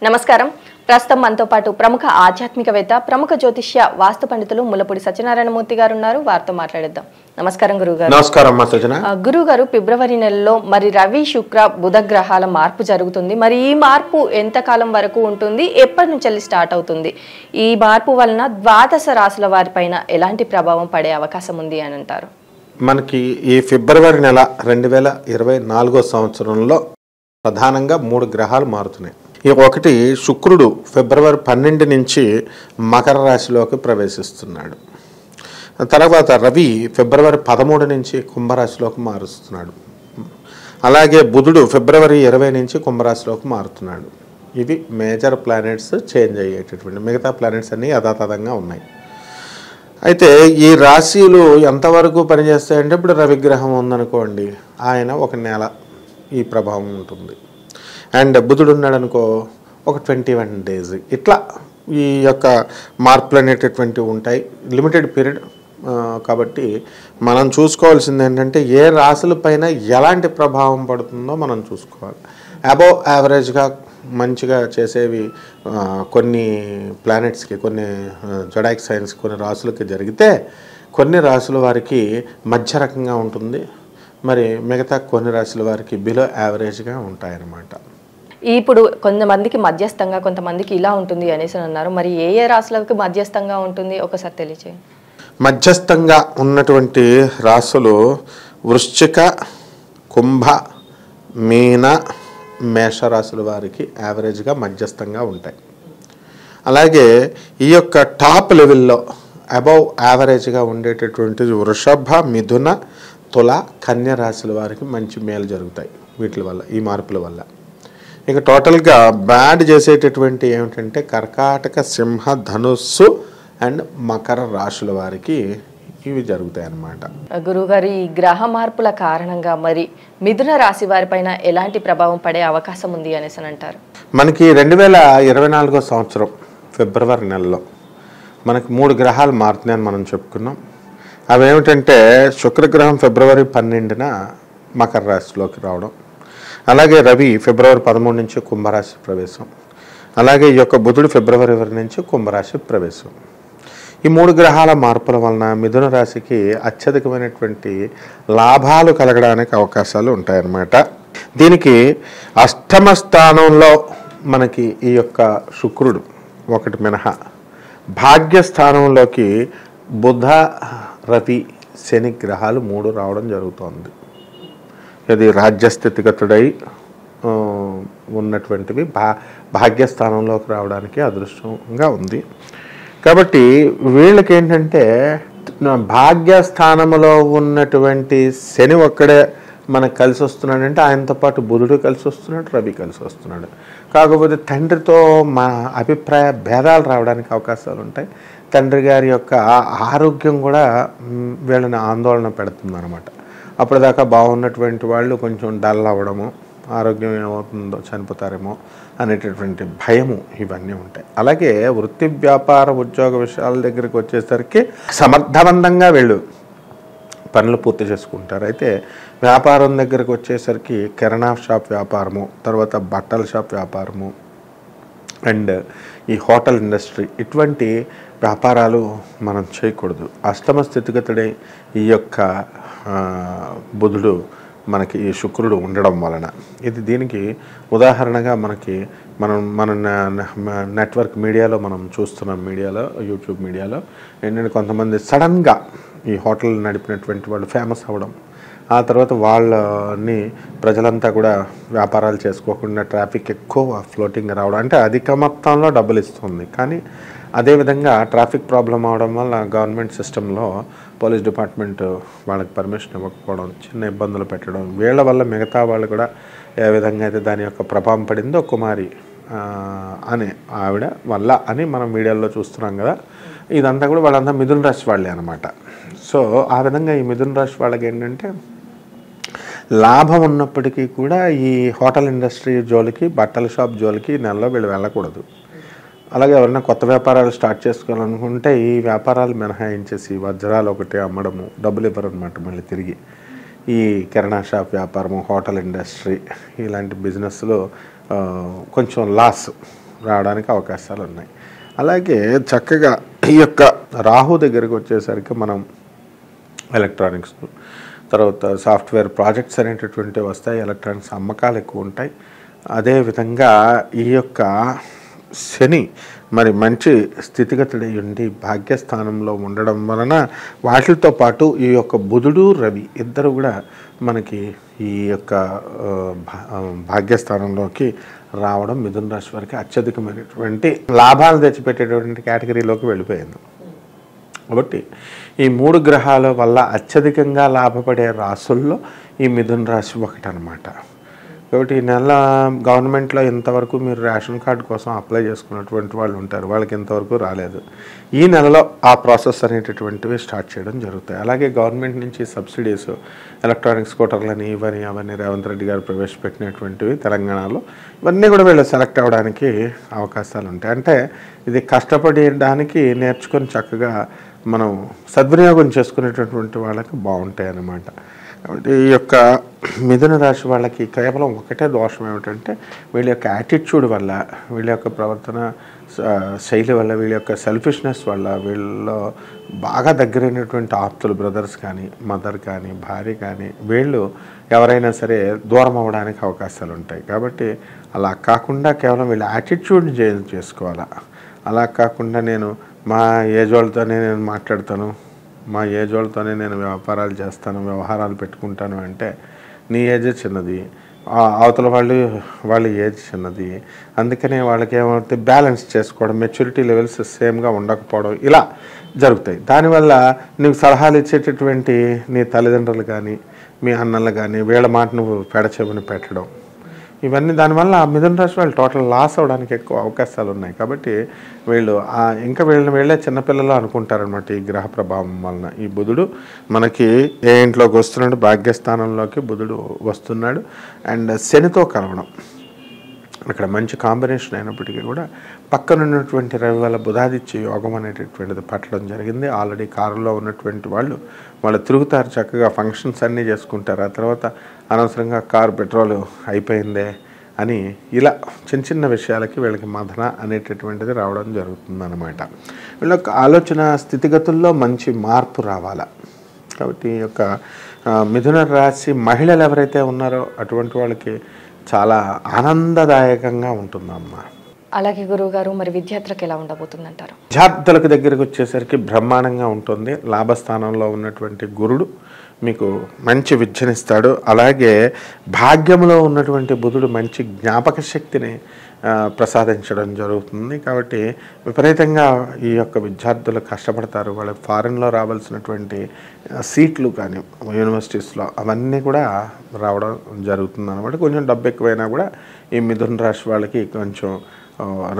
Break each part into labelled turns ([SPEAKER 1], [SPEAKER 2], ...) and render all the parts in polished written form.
[SPEAKER 1] నమస్కారం. ప్రస్తుతం మనతో పాటు ప్రముఖ ఆధ్యాత్మికవేత్త, ప్రముఖ జ్యోతిష్య వాస్తు పండితులు ముల్లపూడి సత్యనారాయణమూర్తి గారు ఉన్నారు. వారితో మాట్లాడేద్దాం. నమస్కారం గురుగారు.
[SPEAKER 2] నమస్కారం అమ్మా సజన.
[SPEAKER 1] గురుగారు, ఫిబ్రవరి నెలలో మరి రవి, శుక్ర, బుధ గ్రహాల మార్పు జరుగుతుంది. మరి ఈ మార్పు ఎంత కాలం వరకు ఉంటుంది? ఎప్పటి నుంచి స్టార్ట్ అవుతుంది? ఈ మార్పు వలన ద్వాదశ రాశుల వారిపైన ఎలాంటి ప్రభావం పడే అవకాశం ఉంది అని అంటారు?
[SPEAKER 2] మనకి ఈ ఫిబ్రవరి నెల 2024 సంవత్సరంలో ప్రధానంగా 3 గ్రహాలు మారుతున్నాయి. ఒకటి శుక్రుడు ఫిబ్రవరి 12 నుంచి మకర రాశిలోకి ప్రవేశిస్తున్నాడు. తర్వాత రవి ఫిబ్రవరి 13 నుంచి కుంభరాశిలోకి మారుస్తున్నాడు. అలాగే బుధుడు ఫిబ్రవరి 20 నుంచి కుంభరాశిలోకి మారుతున్నాడు. ఇవి మేజర్ ప్లానెట్స్ చేంజ్ అయ్యేటటువంటి, మిగతా ప్లానెట్స్ అన్నీ యథాతథంగా ఉన్నాయి. అయితే ఈ రాశులు ఎంతవరకు పనిచేస్తాయంటే, ఇప్పుడు రవిగ్రహం ఉందనుకోండి, ఆయన ఒక నెల ఈ ప్రభావం ఉంటుంది. అండ్ బుధుడు ఉన్నాడు అనుకో, ఒక 21 days. ఇట్లా ఈ యొక్క మార్పులు అనేటటువంటివి ఉంటాయి, లిమిటెడ్ పీరియడ్. కాబట్టి మనం చూసుకోవాల్సింది ఏంటంటే, ఏ రాశుల పైన ఎలాంటి ప్రభావం పడుతుందో మనం చూసుకోవాలి. అబోవ్ యావరేజ్గా మంచిగా చేసేవి కొన్ని ప్లానెట్స్కి, కొన్ని జొడాయిక్ సైన్స్ కొన్ని రాశులకి జరిగితే, కొన్ని రాశుల వారికి మధ్య రకంగా ఉంటుంది, మరి మిగతా కొన్ని రాశుల వారికి బిలో యావరేజ్గా ఉంటాయన్నమాట.
[SPEAKER 1] ఇప్పుడు కొంతమందికి మధ్యస్థంగా, కొంతమందికి ఇలా ఉంటుంది అనేసి అన్నారు. మరి ఏ ఏ రాశులకు మధ్యస్థంగా ఉంటుంది ఒకసారి తెలియచేయండి.
[SPEAKER 2] మధ్యస్థంగా ఉన్నటువంటి రాశులు వృశ్చిక, కుంభ, మీన, మేషరాశుల వారికి యావరేజ్గా మధ్యస్థంగా ఉంటాయి. అలాగే ఈ యొక్క టాప్ లెవెల్లో అబౌవ్ యావరేజ్గా ఉండేటటువంటిది వృషభ, మిథున, తుల, కన్య రాశుల వారికి మంచి మేలు జరుగుతాయి వీటి వల్ల, ఈ మార్పుల వల్ల. ఇక టోటల్గా బ్యాడ్ చేసేటటువంటి ఏమిటంటే కర్కాటక, సింహ, ధనుస్సు అండ్ మకర రాశుల వారికి ఇవి జరుగుతాయి అన్నమాట.
[SPEAKER 1] గురుగారు, ఈ గ్రహ మార్పుల కారణంగా మరి మిథున రాశి వారిపైన ఎలాంటి ప్రభావం పడే అవకాశం ఉంది అనేసి అంటారు?
[SPEAKER 2] మనకి 2024 సంవత్సరం ఫిబ్రవరి నెలలో మనకి 3 గ్రహాలు మారుతున్నాయని మనం చెప్పుకున్నాం. అవి ఏమిటంటే, శుక్రగ్రహం ఫిబ్రవరి 12న మకర రాశిలోకి రావడం, అలాగే రవి ఫిబ్రవరి 13 నుంచి కుంభరాశి ప్రవేశం, అలాగే ఈ యొక్క బుధుడు ఫిబ్రవరి 20 నుంచి కుంభరాశి ప్రవేశం. ఈ 3 గ్రహాల మార్పుల వలన మిథున రాశికి అత్యధికమైనటువంటి లాభాలు కలగడానికి అవకాశాలు ఉంటాయన్నమాట. దీనికి అష్టమ స్థానంలో మనకి ఈ యొక్క శుక్రుడు ఒకటి మినహా, భాగ్యస్థానంలోకి బుధ, రవి, శని గ్రహాలు 3 రావడం జరుగుతోంది. ఇది రాజ్యస్థితిగతుడై ఉన్నటువంటివి భాగ్యస్థానంలోకి రావడానికి అదృష్టంగా ఉంది. కాబట్టి వీళ్ళకి ఏంటంటే, భాగ్యస్థానంలో ఉన్నటువంటి శని ఒక్కడే మనకు కలిసి వస్తున్నాడంటే, ఆయనతో పాటు బుధుడు కలిసి వస్తున్నాడు, రవి కలిసి వస్తున్నాడు. కాకపోతే తండ్రితో మా అభిప్రాయ భేదాలు రావడానికి అవకాశాలు ఉంటాయి. తండ్రి గారి యొక్క ఆరోగ్యం కూడా వీళ్ళని ఆందోళన పెడుతుంది అనమాట. అప్పటిదాకా బాగున్నటువంటి వాళ్ళు కొంచెం డల్ అవ్వడము, ఆరోగ్యం ఏమవుతుందో, చనిపోతారేమో అనేటటువంటి భయము, ఇవన్నీ ఉంటాయి. అలాగే వృత్తి, వ్యాపార, ఉద్యోగ విషయాల దగ్గరికి వచ్చేసరికి సమర్థవంతంగా వీళ్ళు పనులు పూర్తి చేసుకుంటారు. అయితే వ్యాపారం దగ్గరకు వచ్చేసరికి కిరాణా షాప్ వ్యాపారము, తర్వాత బట్టల షాప్ వ్యాపారము అండ్ ఈ హోటల్ ఇండస్ట్రీ, ఇటువంటి వ్యాపారాలు మనం చేయకూడదు. అష్టమ స్థితిగతుడే ఈ యొక్క బుధుడు మనకి ఈ శుక్రుడు ఉండడం వలన. ఇది దీనికి ఉదాహరణగా మనకి మన నెట్వర్క్ మీడియాలో మనం చూస్తున్నాం, మీడియాలో, యూట్యూబ్ మీడియాలో ఏంటంటే, కొంతమంది సడన్గా ఈ హోటల్ నడిపినటువంటి వాళ్ళు ఫేమస్ అవ్వడం, ఆ తర్వాత వాళ్ళని ప్రజలంతా కూడా వ్యాపారాలు చేసుకోకుండా ట్రాఫిక్ ఎక్కువ ఫ్లోటింగ్ రావడం, అంటే అధిక మొత్తంలో డబ్బులు ఇస్తుంది. కానీ అదేవిధంగా ట్రాఫిక్ ప్రాబ్లం అవడం వల్ల గవర్నమెంట్ సిస్టంలో పోలీస్ డిపార్ట్మెంట్ వాళ్ళకి పర్మిషన్ ఇవ్వకపోవడం, చిన్న ఇబ్బందులు పెట్టడం, వీళ్ళ వల్ల మిగతా వాళ్ళు కూడా ఏ విధంగా అయితే దాని యొక్క ప్రభావం పడిందో కుమారి అనే ఆవిడ వల్ల అని మనం వీడియోలో చూస్తున్నాం కదా. ఇదంతా కూడా వాళ్ళంతా మిథున రాశి వాళ్ళే అనమాట. సో ఆ విధంగా ఈ మిథున రాశి వాళ్ళకి ఏంటంటే, లాభం ఉన్నప్పటికీ కూడా ఈ హోటల్ ఇండస్ట్రీ జోలికి, బట్టల షాప్ జోలికి ఈ నెలలో వీళ్ళు వెళ్ళకూడదు. అలాగే ఎవరైనా కొత్త వ్యాపారాలు స్టార్ట్ చేసుకోవాలనుకుంటే ఈ వ్యాపారాలు మినహాయించేసి వజ్రాలు ఒకటి అమ్మడము, డబ్బులు ఇవ్వరు అనమాట మళ్ళీ తిరిగి. ఈ కిరాణా షాప్ వ్యాపారము, హోటల్ ఇండస్ట్రీ ఇలాంటి బిజినెస్లో కొంచెం లాస్ రావడానికి అవకాశాలు ఉన్నాయి. అలాగే చక్కగా ఈ యొక్క రాహు దగ్గరికి వచ్చేసరికి మనం ఎలక్ట్రానిక్స్, తర్వాత సాఫ్ట్వేర్ ప్రాజెక్ట్స్ అనేటటువంటి వస్తాయి. ఎలక్ట్రానిక్స్ అమ్మకాలు ఎక్కువ ఉంటాయి. అదేవిధంగా ఈ యొక్క శని మరి మంచి స్థితిగతుడై ఉండి భాగ్యస్థానంలో ఉండడం వలన వాటితో పాటు ఈ యొక్క బుధుడు రవి ఇద్దరు కూడా మనకి ఈ యొక్క భాగ్యస్థానంలోకి రావడం మిథున రాశి వారికి అత్యధికమైనటువంటి లాభాలు తెచ్చిపెట్టేటువంటి కేటగిరీలోకి వెళ్ళిపోయింది. కాబట్టి ఈ 3 గ్రహాల వల్ల అత్యధికంగా లాభపడే రాసుల్లో ఈ మిథున రాశి ఒకటనమాట. కాబట్టి ఈ నెల గవర్నమెంట్లో ఇంతవరకు మీరు రేషన్ కార్డు కోసం అప్లై చేసుకున్నటువంటి వాళ్ళు ఉంటారు, వాళ్ళకి ఇంతవరకు రాలేదు. ఈ నెలలో ఆ ప్రాసెస్ అనేటటువంటివి స్టార్ట్ చేయడం జరుగుతాయి. అలాగే గవర్నమెంట్ నుంచి సబ్సిడీస్, ఎలక్ట్రానిక్ స్కూటర్లని ఇవన్నీ అవన్నీ రేవంత్ రెడ్డి గారు ప్రవేశపెట్టినటువంటివి తెలంగాణలో, ఇవన్నీ కూడా వీళ్ళు సెలెక్ట్ అవ్వడానికి అవకాశాలు ఉంటాయి. అంటే ఇది కష్టపడడానికి నేర్చుకొని చక్కగా మనం సద్వినియోగం చేసుకునేటటువంటి వాళ్ళకి బాగుంటాయి అన్నమాట. కాబట్టి ఈ యొక్క మిథున రాశి వాళ్ళకి కేవలం ఒకటే దోషం ఏమిటంటే వీళ్ళ యొక్క యాటిట్యూడ్ వల్ల, వీళ్ళ యొక్క ప్రవర్తన శైలి వల్ల, వీళ్ళ యొక్క సెల్ఫిష్నెస్ వల్ల వీళ్ళలో బాగా దగ్గరైనటువంటి ఆప్తులు, బ్రదర్స్ కానీ, మదర్ కానీ, భార్య కానీ, వీళ్ళు ఎవరైనా సరే దూరం అవ్వడానికి అవకాశాలు ఉంటాయి. కాబట్టి అలా కాకుండా కేవలం వీళ్ళ యాటిట్యూడ్ని చేంజ్ చేసుకోవాలా. అలా కాకుండా నేను మా ఏజ్ వాళ్ళతోనే నేను మాట్లాడతాను, మా ఏజ్ వాళ్ళతోనే నేను వ్యాపారాలు చేస్తాను, వ్యవహారాలు పెట్టుకుంటాను అంటే నీ ఏజ్ చిన్నది, అవతల వాళ్ళ ఏజ్ చిన్నది. అందుకనే వాళ్ళకి ఏమవుతుంది, బ్యాలెన్స్ చేసుకోవడం, మెచ్యూరిటీ లెవెల్స్ సేమ్గా ఉండకపోవడం ఇలా జరుగుతాయి. దానివల్ల నీకు సలహాలు ఇచ్చేటటువంటి నీ తల్లిదండ్రులు కానీ, మీ అన్నలు కానీ వీళ్ళ మాట నువ్వు పెడచెవిని పెట్టడం, ఇవన్నీ దానివల్ల మిథున రాశి వాళ్ళు టోటల్ లాస్ అవ్వడానికి ఎక్కువ అవకాశాలు ఉన్నాయి. కాబట్టి వీళ్ళు ఇంకా వీళ్ళే చిన్నపిల్లలు అనుకుంటారనమాట. ఈ గ్రహ ప్రభావం వలన ఈ బుధుడు మనకి ఏ ఇంట్లోకి వస్తున్నాడు, భాగ్యస్థానంలోకి బుధుడు వస్తున్నాడు. అండ్ శనితో కలవడం ఇక్కడ మంచి కాంబినేషన్ అయినప్పటికీ కూడా పక్కనున్నటువంటి రవి వల్ల బుధాదిత్య యోగం అనేటటువంటిది పట్టడం జరిగింది. ఆల్రెడీ కారులో ఉన్నటువంటి వాళ్ళు తిరుగుతారు, చక్కగా ఫంక్షన్స్ అన్నీ చేసుకుంటారు. ఆ తర్వాత అనవసరంగా కారు పెట్రోల్ అయిపోయిందే అని ఇలా చిన్న చిన్న విషయాలకి వీళ్ళకి మదన అనేటటువంటిది రావడం జరుగుతుందన్నమాట. వీళ్ళ యొక్క ఆలోచన స్థితిగతుల్లో మంచి మార్పు రావాలా. కాబట్టి ఈ యొక్క మిథున రాశి మహిళలు ఎవరైతే ఉన్నారో అటువంటి వాళ్ళకి చాలా ఆనందదాయకంగా ఉంటుందమ్మా.
[SPEAKER 1] అలాగే గురువుగారు, మరి విద్యార్థులకు ఎలా ఉండబోతుందంటారు?
[SPEAKER 2] విద్యార్థులకు దగ్గరికి వచ్చేసరికి బ్రహ్మాండంగా ఉంటుంది. లాభస్థానంలో ఉన్నటువంటి గురుడు మీకు మంచి విద్యనిస్తాడు. అలాగే భాగ్యంలో ఉన్నటువంటి బుధుడు మంచి జ్ఞాపక శక్తిని ప్రసాదించడం జరుగుతుంది. కాబట్టి విపరీతంగా ఈ యొక్క విద్యార్థులు కష్టపడతారు. వాళ్ళకి ఫారెన్లో రావాల్సినటువంటి సీట్లు కానీ యూనివర్సిటీస్లో అవన్నీ కూడా రావడం జరుగుతుంది అన్నమాట. కొంచెం డబ్బు ఎక్కువైనా కూడా ఈ మిథున రాశి వాళ్ళకి కొంచెం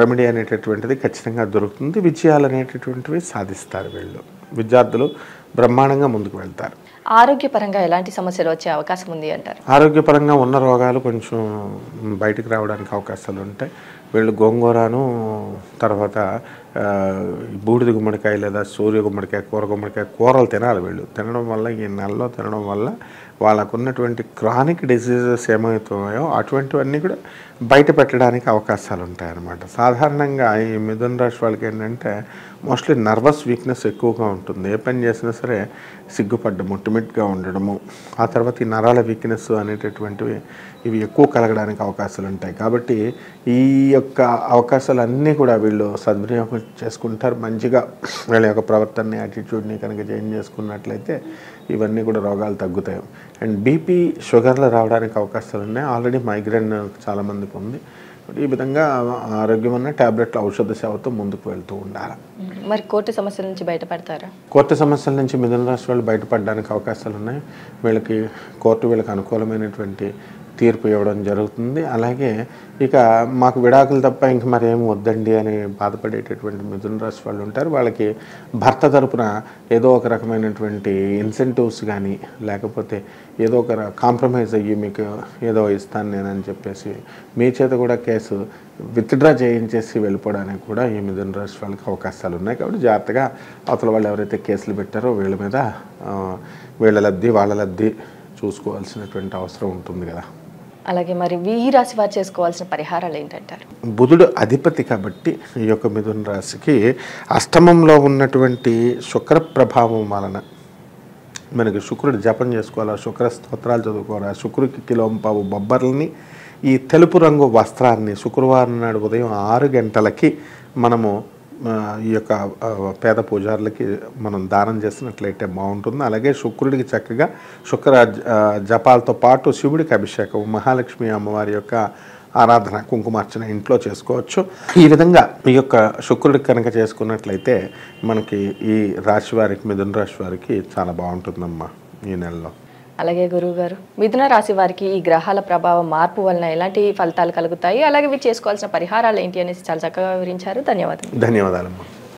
[SPEAKER 2] రెమెడీ అనేటటువంటిది ఖచ్చితంగా దొరుకుతుంది. విజయాలు అనేటటువంటివి సాధిస్తారు. వీళ్ళు విద్యార్థులు బ్రహ్మాండంగా ముందుకు వెళ్తారు.
[SPEAKER 1] ఆరోగ్యపరంగా ఎలాంటి సమస్యలు వచ్చే అవకాశం ఉంది అంటారు?
[SPEAKER 2] ఆరోగ్యపరంగా ఉన్న రోగాలు కొంచెం బయటికి రావడానికి అవకాశాలు ఉంటాయి. వీళ్ళు గోంగూరను, తర్వాత బూడిద గుమ్మడికాయ లేదా సూర్య గుమ్మడికాయ, కూర గుమ్మడికాయ కూరలు తినాలి. వీళ్ళు తినడం వల్ల, ఈ నెలలో తినడం వల్ల వాళ్ళకు ఉన్నటువంటి క్రానిక్ డిసీజెస్ ఏమవుతాయో అటువంటివన్నీ కూడా బయట పెట్టడానికి అవకాశాలు ఉంటాయన్నమాట. సాధారణంగా ఈ మిథున రాశి వాళ్ళకి ఏంటంటే మోస్ట్లీ నర్వస్ వీక్నెస్ ఎక్కువగా ఉంటుంది. ఏ పని చేసినా సరే సిగ్గుపడ్డము, టిమిడ్గా ఉండడము, ఆ తర్వాత ఈ నరాల వీక్నెస్ అనేటటువంటివి ఇవి ఎక్కువ కలగడానికి అవకాశాలు ఉంటాయి. కాబట్టి ఈ యొక్క అవకాశాలన్నీ కూడా వీళ్ళు సద్వినియోగం చేసుకుంటారు. మంచిగా వీళ్ళ యొక్క ప్రవర్తనని, యాటిట్యూడ్ని కనుక చేంజ్ చేసుకున్నట్లయితే ఇవన్నీ కూడా రోగాలు తగ్గుతాయి. అండ్ బీపీ, షుగర్లు రావడానికి అవకాశాలు ఉన్నాయి. ఆల్రెడీ మైగ్రేన్ చాలామందికి ఉంది. ఈ విధంగా ఆరోగ్యం అన్న ట్యాబ్లెట్ల ఔషధ సేవతో ముందుకు వెళ్తూ ఉండాలి.
[SPEAKER 1] మరి కోర్టు సమస్యల నుంచి బయటపడతారా?
[SPEAKER 2] కోర్టు సమస్యల నుంచి మిథున రాశి వాళ్ళు బయటపడడానికి అవకాశాలు ఉన్నాయి. కోర్టు వీళ్ళకి అనుకూలమైనటువంటి తీర్పు ఇవ్వడం జరుగుతుంది. అలాగే ఇక మాకు విడాకులు తప్ప ఇంక మరేం వద్దండి అని బాధపడేటటువంటి మిథున రాశి వాళ్ళు ఉంటారు. వాళ్ళకి భర్త తరపున ఏదో ఒక రకమైనటువంటి ఇన్సెంటివ్స్ కానీ, లేకపోతే ఏదో ఒక కాంప్రమైజ్ అయ్యి మీకు ఏదో ఇస్తాను నేనని చెప్పేసి మీ చేత కూడా కేసు విత్డ్రా చేయించేసి వెళ్ళిపోవడానికి కూడా ఈ మిథున రాశి వాళ్ళకి అవకాశాలు ఉన్నాయి. కాబట్టి జాగ్రత్తగా అవతల వాళ్ళు ఎవరైతే కేసులు పెట్టారో వీళ్ళ మీద వీళ్ళ లబ్ధి వాళ్ళ లబ్ధి చూసుకోవాల్సినటువంటి అవసరం ఉంటుంది కదా.
[SPEAKER 1] అలాగే మరి ఈ రాశి వారు చేసుకోవాల్సిన పరిహారాలు ఏంటంటారు?
[SPEAKER 2] బుధుడు అధిపతి కాబట్టి ఈ యొక్క మిథున రాశికి అష్టమంలో ఉన్నటువంటి శుక్ర ప్రభావం వలన మనకి శుక్రుడు జపం చేసుకోవాలా, శుక్ర స్తోత్రాలు చదువుకోవాలా, శుక్రుడికి కిలోంపావు బొబ్బర్లని ఈ తెలుపు రంగు వస్త్రాన్ని శుక్రవారం నాడు ఉదయం 6 గంటలకి మనము ఈ యొక్క పేద పూజారులకి మనం దానం చేసినట్లయితే బాగుంటుంది. అలాగే శుక్రుడికి చక్కగా శుక్ర జపాలతో పాటు శివుడికి అభిషేకం, మహాలక్ష్మి అమ్మవారి యొక్క ఆరాధన, కుంకుమార్చన ఇంట్లో చేసుకోవచ్చు. ఈ విధంగా ఈ యొక్క శుక్రుడికి కనుక చేసుకున్నట్లయితే మనకి ఈ రాశి వారికి, మిథున రాశి వారికి చాలా బాగుంటుందమ్మా ఈ నెలలో.
[SPEAKER 1] అలాగే గురువు గారు, మిథున రాశి వారికి ఈ గ్రహాల ప్రభావం మార్పు వలన ఎలాంటి ఫలితాలు కలుగుతాయి, అలాగే వీరు చేసుకోవాల్సిన పరిహారాలు ఏంటి అనేసి చాలా చక్కగా వివరించారు. ధన్యవాదాలు.
[SPEAKER 2] ధన్యవాదాలమ్మా.